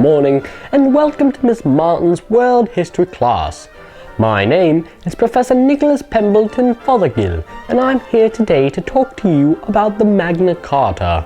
morning, and welcome to Miss Martin's World History class. My name is Professor Nicholas Pembleton Fothergill, and I'm here today to talk to you about the Magna Carta.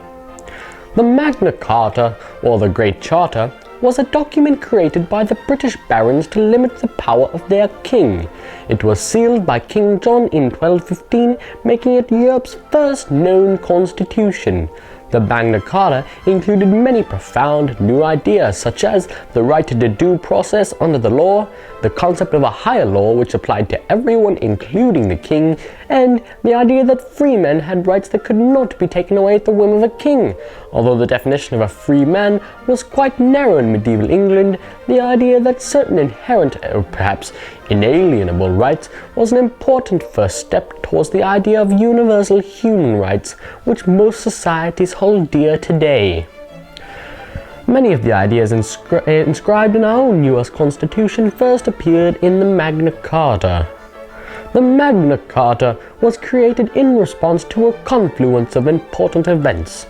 The Magna Carta, or the Great Charter, was a document created by the British barons to limit the power of their king. It was sealed by King John in 1215, making it Europe's first known constitution. The Magna Carta included many profound new ideas, such as the right to due process under the law, the concept of a higher law which applied to everyone including the king, and the idea that free men had rights that could not be taken away at the whim of a king. Although the definition of a free man was quite narrow in medieval England, the idea that certain inherent, or perhaps inalienable rights was an important first step towards the idea of universal human rights, which most societies hold dear today. Many of the ideas inscribed in our own US Constitution first appeared in the Magna Carta. The Magna Carta was created in response to a confluence of important events.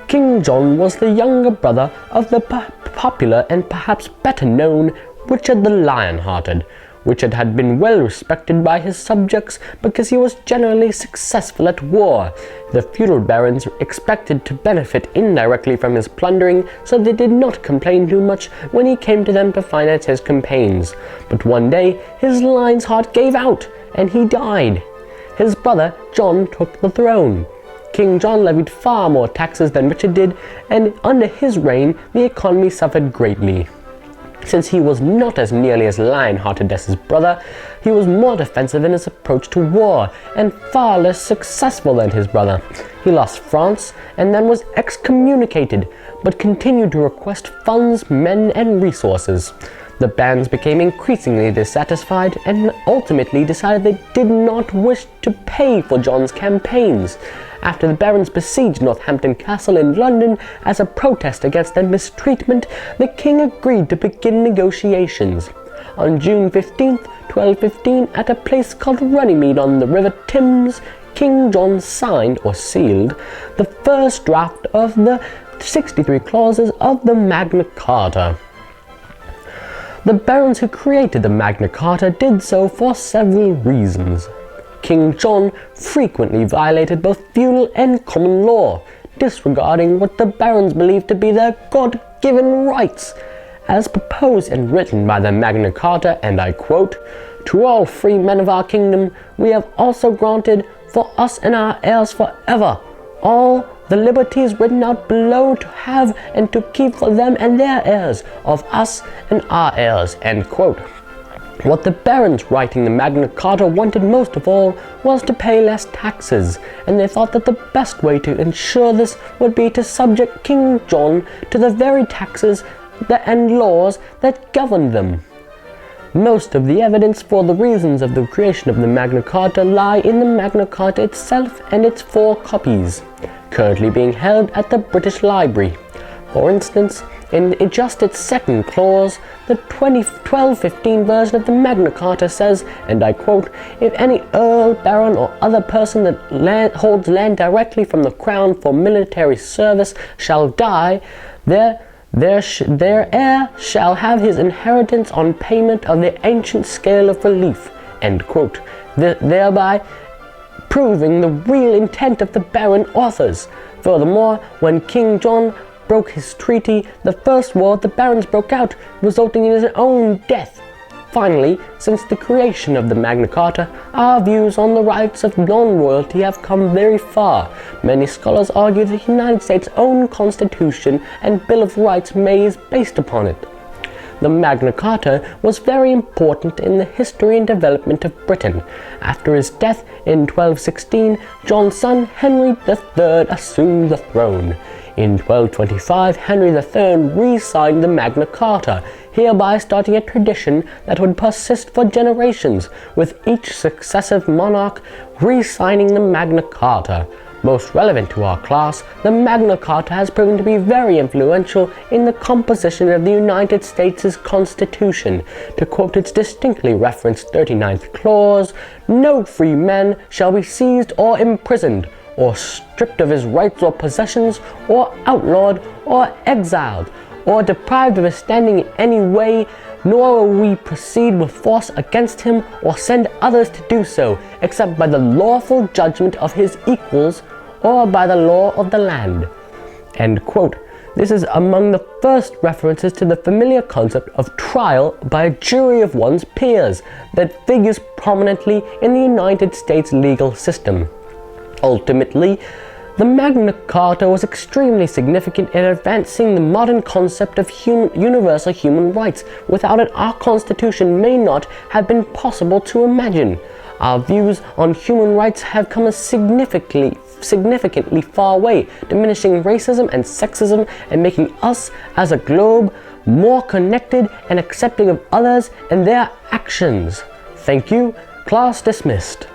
King John was the younger brother of the popular and perhaps better known Richard the Lion-Hearted. Richard had been well respected by his subjects because he was generally successful at war. The feudal barons expected to benefit indirectly from his plundering, so they did not complain too much when he came to them to finance his campaigns. But one day, his lion's heart gave out, and he died. His brother, John, took the throne. King John levied far more taxes than Richard did, and under his reign, the economy suffered greatly. Since he was not as nearly as lion-hearted as his brother, he was more defensive in his approach to war, and far less successful than his brother. He lost France, and then was excommunicated, but continued to request funds, men, and resources. The barons became increasingly dissatisfied, and ultimately decided they did not wish to pay for John's campaigns. After the barons besieged Northampton Castle in London as a protest against their mistreatment, the king agreed to begin negotiations. On June 15, 1215, at a place called Runnymede on the River Thames, King John signed, or sealed, the first draft of the 63 clauses of the Magna Carta. The barons who created the Magna Carta did so for several reasons. King John frequently violated both feudal and common law, disregarding what the barons believed to be their God-given rights. As proposed and written by the Magna Carta, and I quote, "To all free men of our kingdom we have also granted, for us and our heirs forever, all the liberties written out below to have and to keep for them and their heirs, of us and our heirs," end quote. What the barons writing the Magna Carta wanted most of all was to pay less taxes, and they thought that the best way to ensure this would be to subject King John to the very taxes and laws that governed them. Most of the evidence for the reasons of the creation of the Magna Carta lie in the Magna Carta itself and its 4 copies, currently being held at the British Library. For instance, in just its second clause, the 1215 version of the Magna Carta says, and I quote, "If any earl, baron, or other person that holds land directly from the crown for military service shall die, their heir shall have his inheritance on payment of the ancient scale of relief," end quote, thereby proving the real intent of the baron authors. Furthermore, when King John broke his treaty, the first war the barons broke out, resulting in his own death. Finally, since the creation of the Magna Carta, our views on the rights of non-royalty have come very far. Many scholars argue the United States' own Constitution and Bill of Rights is based upon it. The Magna Carta was very important in the history and development of Britain. After his death in 1216, John's son Henry III assumed the throne. In 1225, Henry III re-signed the Magna Carta, hereby starting a tradition that would persist for generations, with each successive monarch re-signing the Magna Carta. Most relevant to our class, the Magna Carta has proven to be very influential in the composition of the United States' Constitution. To quote its distinctly referenced 39th clause, "No free man shall be seized or imprisoned, or stripped of his rights or possessions, or outlawed or exiled, or deprived of his standing in any way, nor will we proceed with force against him or send others to do so, except by the lawful judgment of his equals or by the law of the land." End quote. This is among the first references to the familiar concept of trial by a jury of one's peers that figures prominently in the United States legal system. Ultimately, the Magna Carta was extremely significant in advancing the modern concept of universal human rights. Without it, our Constitution may not have been possible to imagine. Our views on human rights have come a significantly far way, diminishing racism and sexism and making us as a globe more connected and accepting of others and their actions. Thank you. Class dismissed.